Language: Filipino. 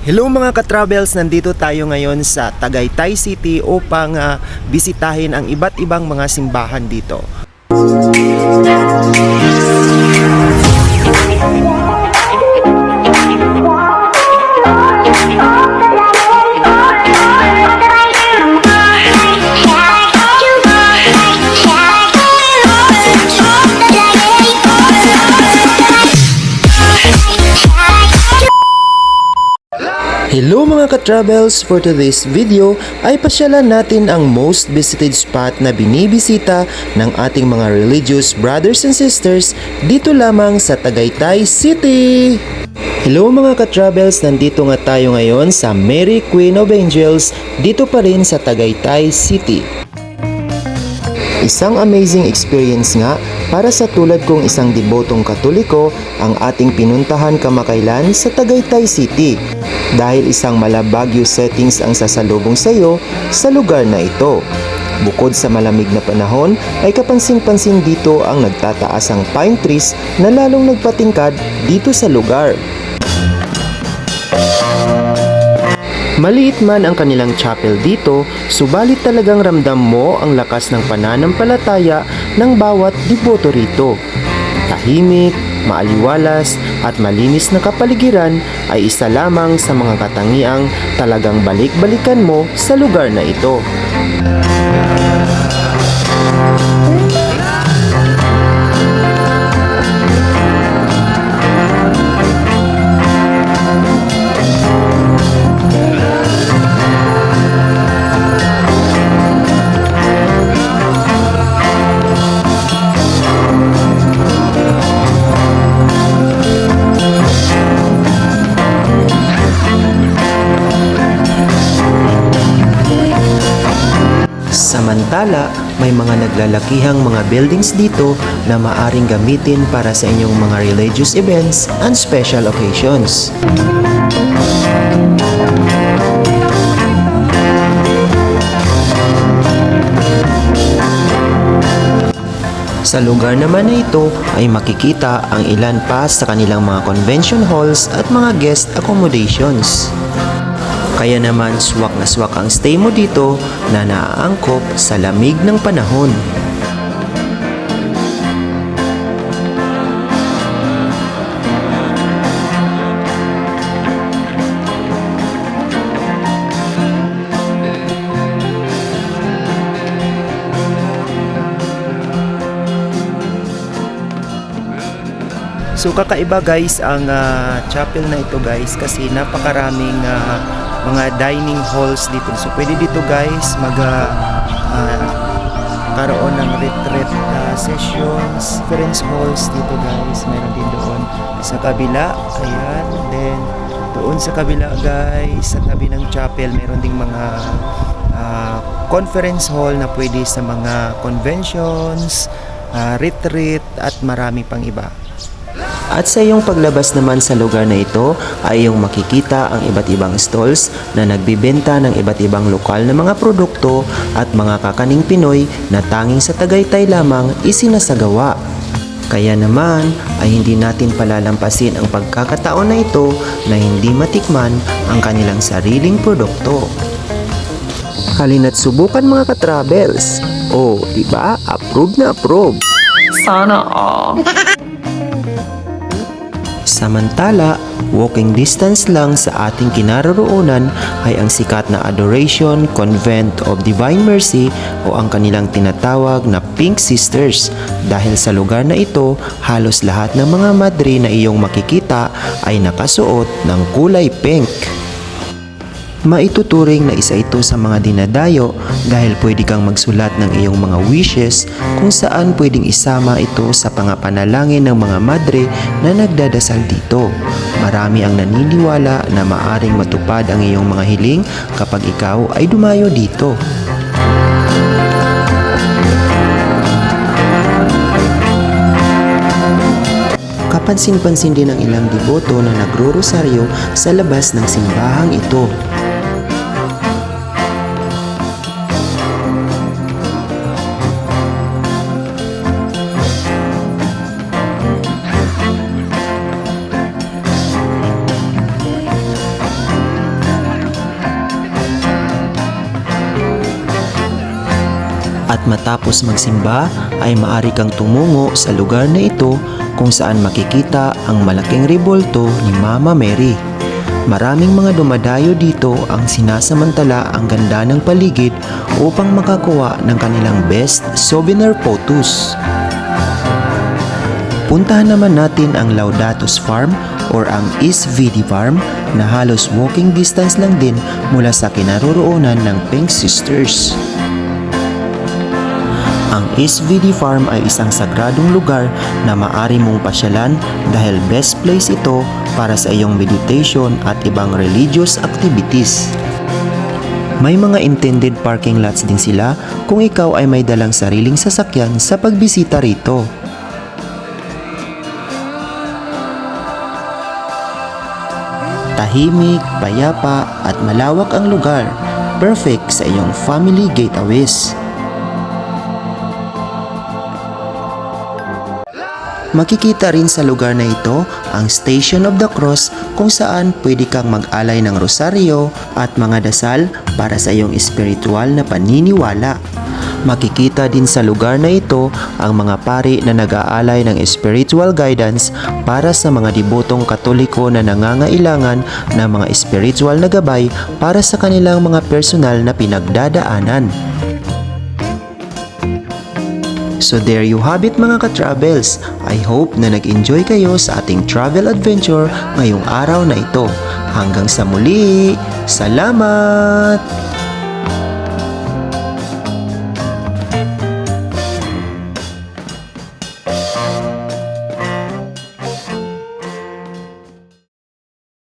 Hello mga ka-travels, nandito tayo ngayon sa Tagaytay City upang bisitahin ang iba't ibang mga simbahan dito. Hello mga ka-travels! For today's video ay pasyalan natin ang most visited spot na binibisita ng ating mga religious brothers and sisters dito lamang sa Tagaytay City! Hello mga ka-travels! Nandito nga tayo ngayon sa Mary Queen of Angels dito pa rin sa Tagaytay City. Isang amazing experience nga para sa tulad kong isang debotong Katoliko ang ating pinuntahan kamakailan sa Tagaytay City dahil isang malabagyo settings ang sasalubong sa iyo sa lugar na ito. Bukod sa malamig na panahon ay kapansin-pansin dito ang nagtataasang pine trees na lalong nagpatingkad dito sa lugar. Maliit man ang kanilang chapel dito, subalit talagang ramdam mo ang lakas ng pananampalataya ng bawat deboto rito. Tahimik, maaliwalas at malinis na kapaligiran ay isa lamang sa mga katangiang talagang balik-balikan mo sa lugar na ito. Samantala, may mga naglalakihang mga buildings dito na maaring gamitin para sa inyong mga religious events and special occasions. Sa lugar naman na ito ay makikita ang ilan pa sa kanilang mga convention halls at mga guest accommodations. Kaya naman swak na swak ang stay mo dito na naaangkop sa lamig ng panahon. So kakaiba guys ang chapel na ito guys kasi napakaraming mga dining halls dito. So pwede dito guys karoon ng retreat sessions, conference halls dito guys. Meron din doon sa kabila. Ayan. Then doon sa kabila guys, sa tabi ng chapel, meron ding mga conference hall na pwede sa mga conventions, retreat at marami pang iba. At sa iyong paglabas naman sa lugar na ito ay iyong makikita ang iba't ibang stalls na nagbibenta ng iba't ibang lokal na mga produkto at mga kakaning Pinoy na tanging sa Tagaytay lamang isinasagawa. Kaya naman ay hindi natin palalampasin ang pagkakataon na ito na hindi matikman ang kanilang sariling produkto. Halina't subukan mga ka-travels. Oh, diba? Approve na approve. Sana all. Samantala, walking distance lang sa ating kinaroroonan ay ang sikat na Adoration Convent of Divine Mercy o ang kanilang tinatawag na Pink Sisters. Dahil sa lugar na ito, halos lahat ng mga madre na iyong makikita ay nakasuot ng kulay pink. Maituturing na isa ito sa mga dinadayo dahil pwede kang magsulat ng iyong mga wishes kung saan pwedeng isama ito sa pangapanalangin ng mga madre na nagdadasal dito. Marami ang naniniwala na maaring matupad ang iyong mga hiling kapag ikaw ay dumayo dito. Kapansin-pansin din ang ilang deboto na nagro-rosaryo sa labas ng simbahang ito. At matapos magsimba ay maaari kang tumungo sa lugar na ito kung saan makikita ang malaking rebulto ni Mama Mary. Maraming mga dumadayo dito ang sinasamantala ang ganda ng paligid upang makakuha ng kanilang best souvenir photos. Puntahan naman natin ang Laudatos Farm or ang East VD Farm na halos walking distance lang din mula sa kinaroroonan ng Pink Sisters. Ang East VD Farm ay isang sagradong lugar na maaari mong pasyalan dahil best place ito para sa iyong meditation at ibang religious activities. May mga intended parking lots din sila kung ikaw ay may dalang sariling sasakyan sa pagbisita rito. Tahimik, payapa at malawak ang lugar, perfect sa iyong family getaways. Makikita rin sa lugar na ito ang Station of the Cross kung saan pwede kang mag-alay ng rosaryo at mga dasal para sa iyong espiritual na paniniwala. Makikita din sa lugar na ito ang mga pari na nag-aalay ng spiritual guidance para sa mga debotong Katoliko na nangangailangan ng mga spiritual na gabay para sa kanilang mga personal na pinagdadaanan. So there you have it mga ka-travels. I hope na nag-enjoy kayo sa ating travel adventure ngayong araw na ito. Hanggang sa muli, salamat!